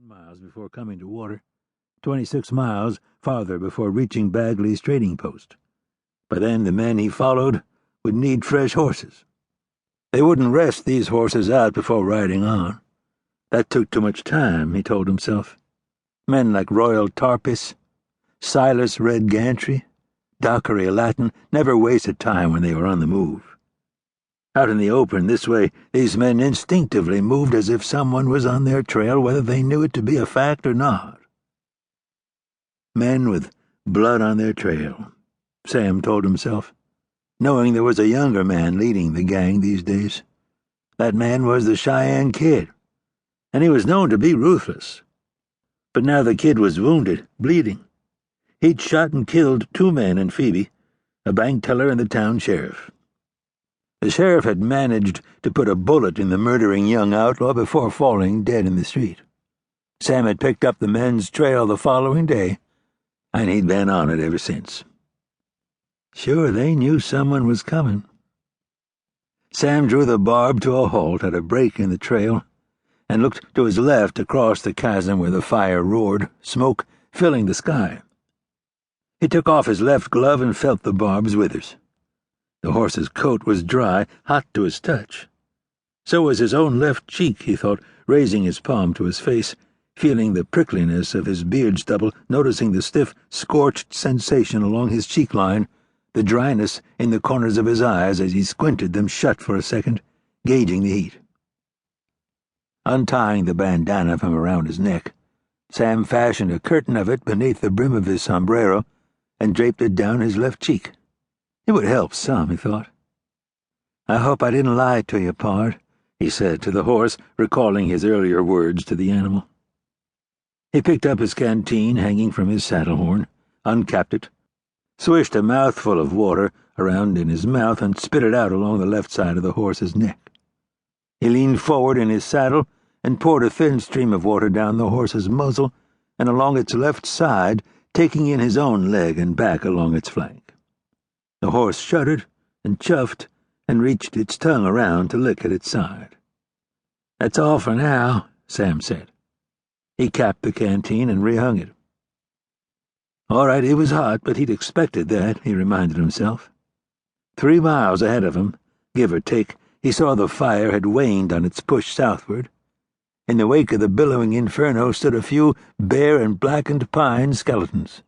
miles before coming to water, 26 miles farther before reaching Bagley's trading post. By then, the men he followed would need fresh horses. They wouldn't rest these horses out before riding on. That took too much time, he told himself. Men like Royal Tarpis, Silas Red Gantry, Dockery Latin never wasted time when they were on the move. Out in the open this way, these men instinctively moved as if someone was on their trail, whether they knew it to be a fact or not. Men with blood on their trail, Sam told himself, knowing there was a younger man leading the gang these days. That man was the Cheyenne Kid, and he was known to be ruthless. But now the Kid was wounded, bleeding. He'd shot and killed 2 men in Phoebe, a bank teller and the town sheriff. The sheriff had managed to put a bullet in the murdering young outlaw before falling dead in the street. Sam had picked up the men's trail the following day, and he'd been on it ever since. Sure, they knew someone was coming. Sam drew the barb to a halt at a break in the trail and looked to his left across the chasm where the fire roared, smoke filling the sky. He took off his left glove and felt the barb's withers. The horse's coat was dry, hot to his touch. So was his own left cheek, he thought, raising his palm to his face, feeling the prickliness of his beard stubble, noticing the stiff, scorched sensation along his cheek line, the dryness in the corners of his eyes as he squinted them shut for a second, gauging the heat. Untying the bandana from around his neck, Sam fashioned a curtain of it beneath the brim of his sombrero and draped it down his left cheek. It would help some, he thought. I hope I didn't lie to you, Pard, he said to the horse, recalling his earlier words to the animal. He picked up his canteen hanging from his saddle horn, uncapped it, swished a mouthful of water around in his mouth, and spit it out along the left side of the horse's neck. He leaned forward in his saddle and poured a thin stream of water down the horse's muzzle and along its left side, taking in his own leg and back along its flank. The horse shuddered and chuffed and reached its tongue around to lick at its side. That's all for now, Sam said. He capped the canteen and rehung it. All right, it was hot, but he'd expected that, he reminded himself. 3 miles ahead of him, give or take, he saw the fire had waned on its push southward. In the wake of the billowing inferno stood a few bare and blackened pine skeletons.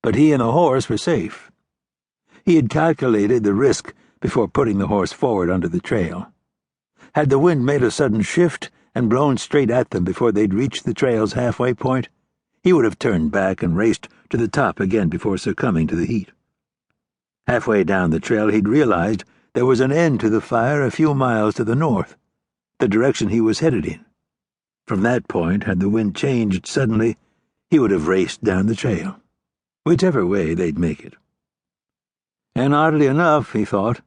But he and the horse were safe. He had calculated the risk before putting the horse forward onto the trail. Had the wind made a sudden shift and blown straight at them before they'd reached the trail's halfway point, he would have turned back and raced to the top again before succumbing to the heat. Halfway down the trail he'd realized there was an end to the fire a few miles to the north, the direction he was headed in. From that point, had the wind changed suddenly, he would have raced down the trail, whichever way they'd make it. And oddly enough, he thought,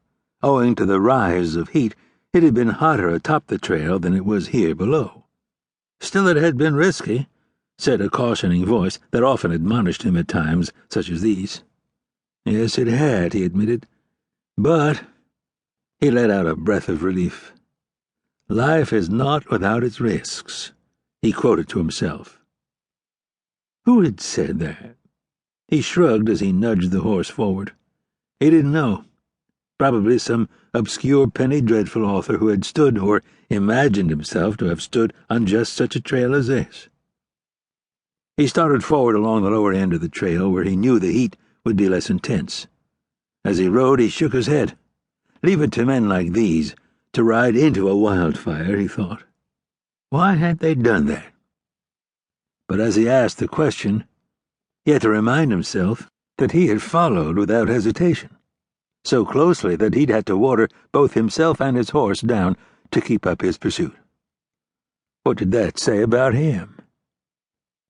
owing to the rise of heat, it had been hotter atop the trail than it was here below. Still, it had been risky, said a cautioning voice that often admonished him at times such as these. Yes, it had, he admitted. But he let out a breath of relief. Life is not without its risks, he quoted to himself. Who had said that? He shrugged as he nudged the horse forward. He didn't know. Probably some obscure penny dreadful author who had stood or imagined himself to have stood on just such a trail as this. He started forward along the lower end of the trail where he knew the heat would be less intense. As he rode, he shook his head. Leave it to men like these to ride into a wildfire, he thought. Why had they done that? But as he asked the question, he had to remind himself that he had followed without hesitation, so closely that he'd had to water both himself and his horse down to keep up his pursuit. What did that say about him?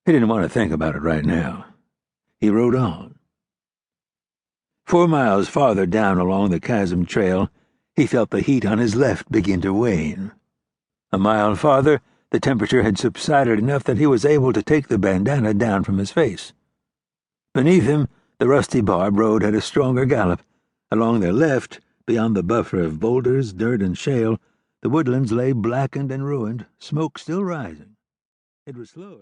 He didn't want to think about it right now. He rode on. 4 miles farther down along the chasm trail, he felt the heat on his left begin to wane. A mile farther, the temperature had subsided enough that he was able to take the bandana down from his face. Beneath him, the rusty barb road had a stronger gallop. Along their left, beyond the buffer of boulders, dirt, and shale, the woodlands lay blackened and ruined, smoke still rising. It was slower.